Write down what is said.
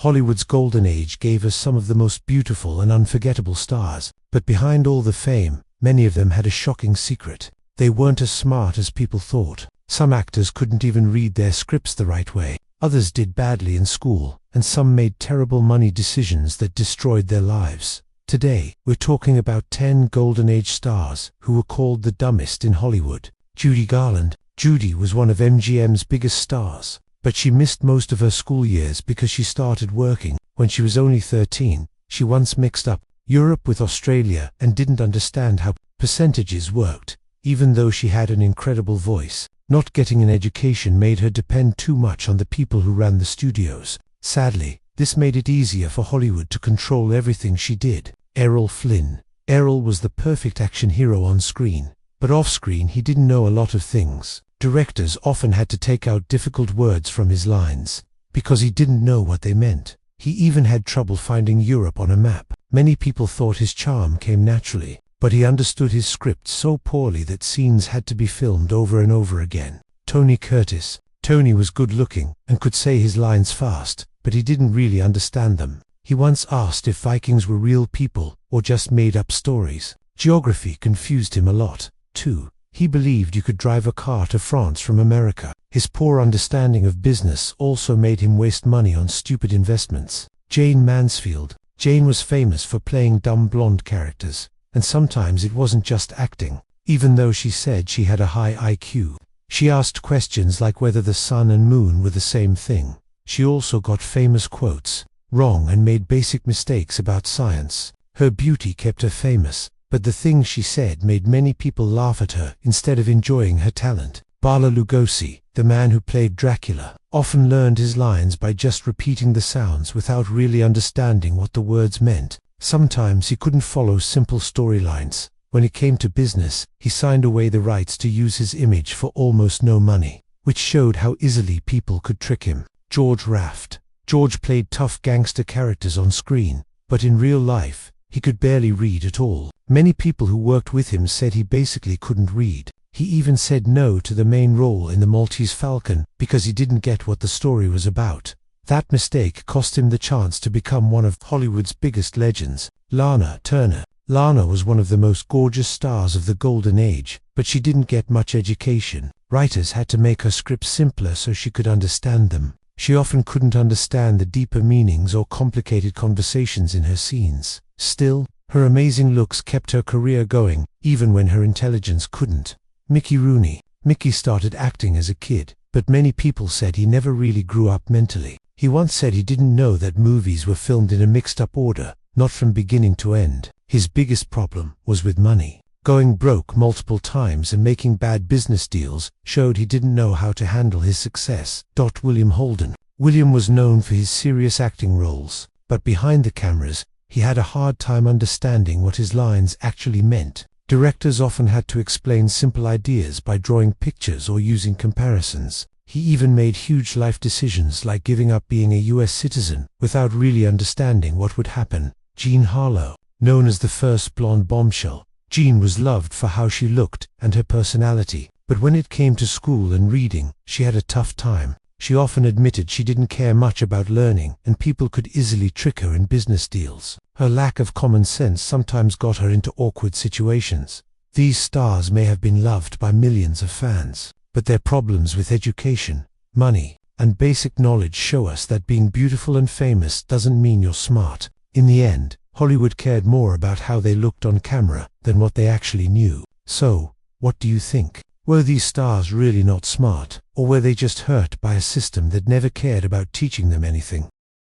Hollywood's golden age gave us some of the most beautiful and unforgettable stars, but behind all the fame, many of them had a shocking secret. They weren't as smart as people thought. Some actors couldn't even read their scripts the right way. Others did badly in school, and some made terrible money decisions that destroyed their lives. Today, we're talking about 10 golden age stars who were called the dumbest in Hollywood. Judy Garland. Judy was one of MGM's biggest stars, but she missed most of her school years because she started working when she was only 13. She once mixed up Europe with Australia and didn't understand how percentages worked, even though she had an incredible voice. Not getting an education made her depend too much on the people who ran the studios. Sadly, this made it easier for Hollywood to control everything she did. Errol Flynn. Errol was the perfect action hero on screen, but off-screen he didn't know a lot of things. Directors often had to take out difficult words from his lines, because he didn't know what they meant. He even had trouble finding Europe on a map. Many people thought his charm came naturally, but he understood his script so poorly that scenes had to be filmed over and over again. Tony Curtis. Tony was good-looking and could say his lines fast, but he didn't really understand them. He once asked if Vikings were real people or just made-up stories. Geography confused him a lot, too. He believed you could drive a car to France from America. His poor understanding of business also made him waste money on stupid investments. Jane Mansfield. Jane was famous for playing dumb blonde characters, and sometimes it wasn't just acting. Even though she said she had a high IQ, she asked questions like whether the sun and moon were the same thing. She also got famous quotes wrong and made basic mistakes about science. Her beauty kept her famous, but the things she said made many people laugh at her instead of enjoying her talent. Bela Lugosi, the man who played Dracula, often learned his lines by just repeating the sounds without really understanding what the words meant. Sometimes he couldn't follow simple storylines. When it came to business, he signed away the rights to use his image for almost no money, which showed how easily people could trick him. George Raft. George played tough gangster characters on screen, but in real life, he could barely read at all. Many people who worked with him said he basically couldn't read. He even said no to the main role in The Maltese Falcon because he didn't get what the story was about. That mistake cost him the chance to become one of Hollywood's biggest legends. Lana Turner. Lana was one of the most gorgeous stars of the golden age, but she didn't get much education. Writers had to make her scripts simpler so she could understand them. She often couldn't understand the deeper meanings or complicated conversations in her scenes. Still, her amazing looks kept her career going, even when her intelligence couldn't. Mickey Rooney. Mickey started acting as a kid, but many people said he never really grew up mentally. He once said he didn't know that movies were filmed in a mixed-up order, not from beginning to end. His biggest problem was with money. Going broke multiple times and making bad business deals showed he didn't know how to handle his success. William Holden. William was known for his serious acting roles, but behind the cameras, he had a hard time understanding what his lines actually meant. Directors often had to explain simple ideas by drawing pictures or using comparisons. He even made huge life decisions like giving up being a US citizen without really understanding what would happen. Jean Harlow. Known as the first blonde bombshell, Jean was loved for how she looked and her personality, but when it came to school and reading, she had a tough time. She often admitted she didn't care much about learning, and people could easily trick her in business deals. Her lack of common sense sometimes got her into awkward situations. These stars may have been loved by millions of fans, but their problems with education, money, and basic knowledge show us that being beautiful and famous doesn't mean you're smart. In the end, Hollywood cared more about how they looked on camera than what they actually knew. So, what do you think? Were these stars really not smart, or were they just hurt by a system that never cared about teaching them anything?